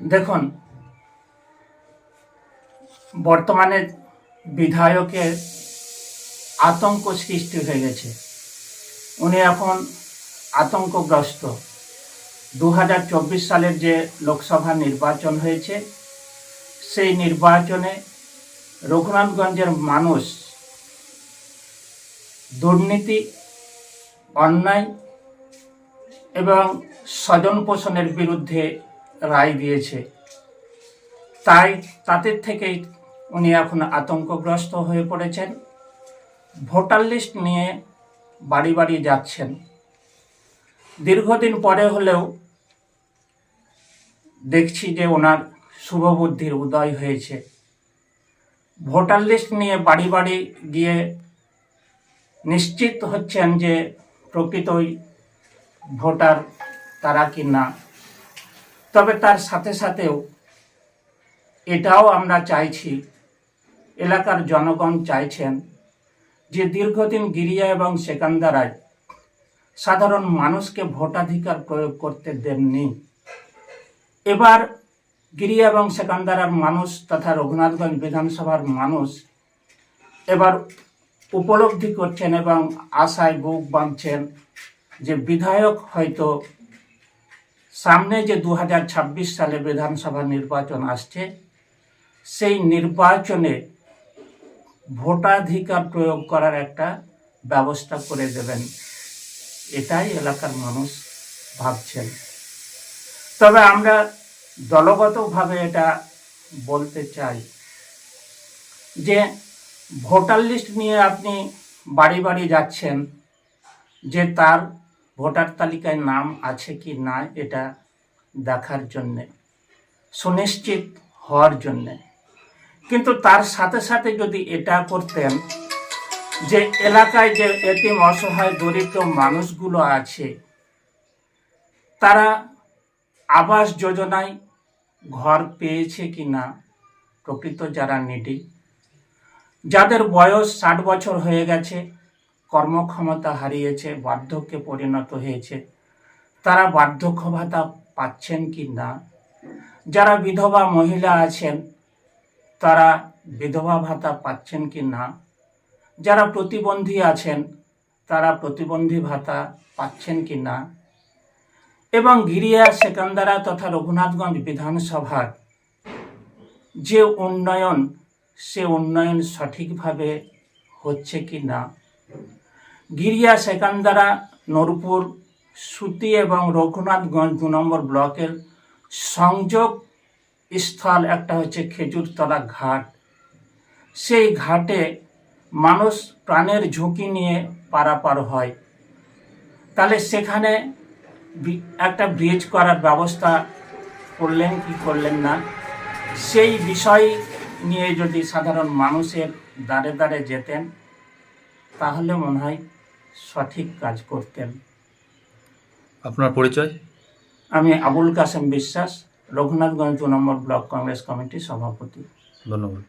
দেখুন, বর্তমানে বিধায়কের আতঙ্ক সৃষ্টি হয়ে গেছে। উনি এখন আতঙ্কগ্রস্ত। 2024 সালের যে লোকসভা নির্বাচন হয়েছে, সেই নির্বাচনে রঘুনাথগঞ্জের মানুষ দুর্নীতি, অন্যায় এবং স্বজন পোষণের বিরুদ্ধে রায় দিয়েছে। তাই তাদের থেকেই উনি এখন আতঙ্কগ্রস্ত হয়ে পড়েছেন। ভোটার লিস্ট নিয়ে বাড়ি বাড়ি যাচ্ছেন। দীর্ঘদিন পরে হলেও দেখছি যে ওনার শুভবুদ্ধির উদয় হয়েছে। ভোটার লিস্ট নিয়ে বাড়ি বাড়ি গিয়ে নিশ্চিত হচ্ছেন যে প্রকৃতই ভোটার তারা কি না। তবে তার সাথে সাথেও এটাও আমরা চাইছি, এলাকার জনগণ চাইছেন যে দীর্ঘদিন গিরিয়া এবং সেকান্দারায় সাধারণ মানুষকে ভোটাধিকার প্রয়োগ করতে দেননি। এবার গিরিয়া এবং সেকান্দারার মানুষ তথা রঘুনাথগঞ্জ বিধানসভার মানুষ এবার উপলব্ধি করছেন এবং আশায় বুক বাঁধছেন যে বিধায়ক হয়তো সামনে যে 2026 সালে বিধানসভা নির্বাচন আসছে, সেই নির্বাচনে ভোটাধিকার প্রয়োগ করার একটা ব্যবস্থা করে দেবেন, এটাই এলাকার মানুষ ভাবছেন। তবে আমরা দলগতভাবে এটা বলতে চাই যে ভোটার লিস্ট নিয়ে আপনি বাড়ি বাড়ি যাচ্ছেন যে তার ভোটার তালিকায় নাম আছে কি না এটা দেখার জন্যে, সুনিশ্চিত হওয়ার জন্যে। কিন্তু তার সাথে সাথে যদি এটা করতেন যে এলাকায় যে এতিম অসহায় দরিদ্র মানুষগুলো আছে, তারা আবাস যোজনায় ঘর পেয়েছে কি না, প্রকৃত যারা নিডি, যাদের বয়স 60 বছর হয়ে গেছে, কর্মক্ষমতা হারিয়েছে, বার্ধক্যে পরিণত হয়েছে, তারা বার্ধক্য ভাতা পাচ্ছেন কি না, যারা বিধবা মহিলা আছেন তারা বিধবা ভাতা পাচ্ছেন কি না, যারা প্রতিবন্ধী আছেন তারা প্রতিবন্ধী ভাতা পাচ্ছেন কি না, এবং গিরিয়া সেকান্দারা তথা রঘুনাথগঞ্জ বিধানসভার যে উন্নয়ন, সে উন্নয়ন সঠিকভাবে হচ্ছে কি না। গিরিয়া সেকান্দারা নূরপুর সুতি এবং রঘুনাথগঞ্জ 2 নম্বর ব্লকের সংযোগ স্থল একটা হচ্ছে খেজুরতলা ঘাট। সেই ঘাটে মানুষ প্রাণের ঝুঁকি নিয়ে পারাপার হয়, তাহলে সেখানে একটা ব্রিজ করার ব্যবস্থা করলেন কি করলেন না, সেই বিষয় নিয়ে যদি সাধারণ মানুষের দ্বারে দ্বারে যেতেন তাহলে মনে হয় সঠিক কাজ করতেন। আপনার পরিচয়? আমি আবুল কাসেম বিশ্বাস, রঘুনাথগঞ্জ 2 নম্বর ব্লক কংগ্রেস কমিটির সভাপতি। ধন্যবাদ।